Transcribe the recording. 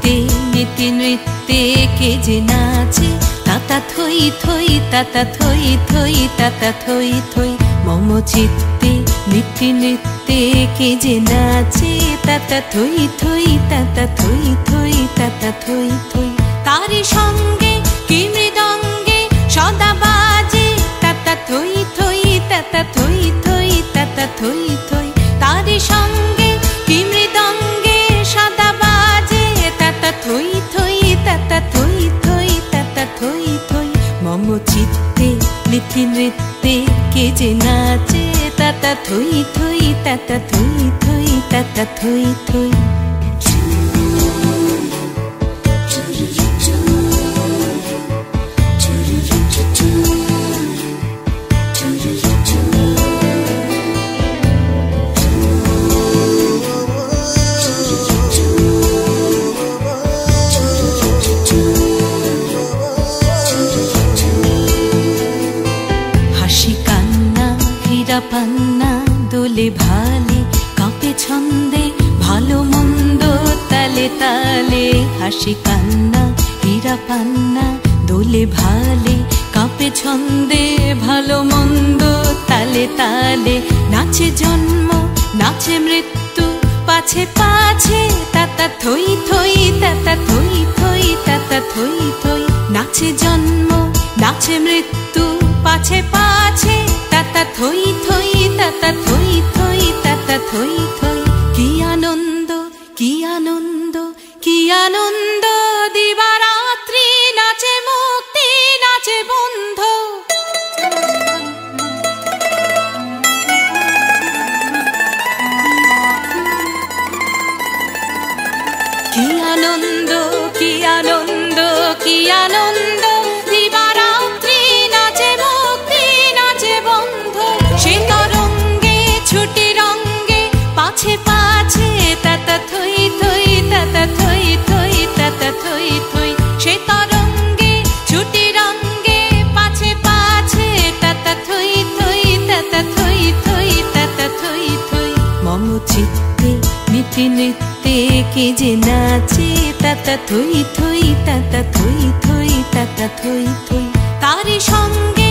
চিত্তে নীতি নৃত্যে কে যে নাচে তাতা থই থই তাতা থই থই তাতা থই থই মম চিত্তে নীতি নৃত্যে কে যে নাচে তাতা থই থই তাতা থই থই তাতা থই থই তারি সঙ্গে কি মৃদঙ্গে সদা বাজে তাতা থই থই তাতা থই থই তাতা থই থই তারি সঙ্গে কি মৃদঙ্গে সদা বাজে তাতা থই থই তাতা থই থই তাতা থই থই মম চিত্তে নীতি নৃত্যে কে যে নাচে তাতা থই থই তাতা থই থই তাতা থই থই পান্না দোলে ভালে কাঁপে ছন্দে ভালো মন্দ তালে তালে হাসি কান্না হীরা পান্না দোলে ভালে কাঁপে ছন্দে ভালো মন্দ তালে তালে নাচে জন্ম নাচে মৃত্যু পাছে পাছে তাতা থই থই তাতা থই থই তাতা থই থই নাচে জন্ম নাচে মৃত্যু পাছে পাছে তাতা থই থই তাতা থই থই তাতা থই থই কি আনন্দ কি আনন্দ কি আনন্দ দিবারাত্রি নাচে মুক্তি নাচে বন্ধ কি আনন্দ কি আনন্দ কি আনন্দ দিবারাত্রি নাচে মুক্তি নাচে বন্ধ সে তরঙ্গে ছুটি রঙ্গে পাছে পাছে তাতা থই থই তাতা থই থই তাতা থই থই সে তরঙ্গে ছুটি রঙ্গে পাছে পাছে তাতা থই থই তাতা থই থই তাতা থই থই মম চিত্তে নীতি নৃত্যে কে যে নাচে তাতা থই থই তাতা থই থই তাতা থই থই তারি সঙ্গে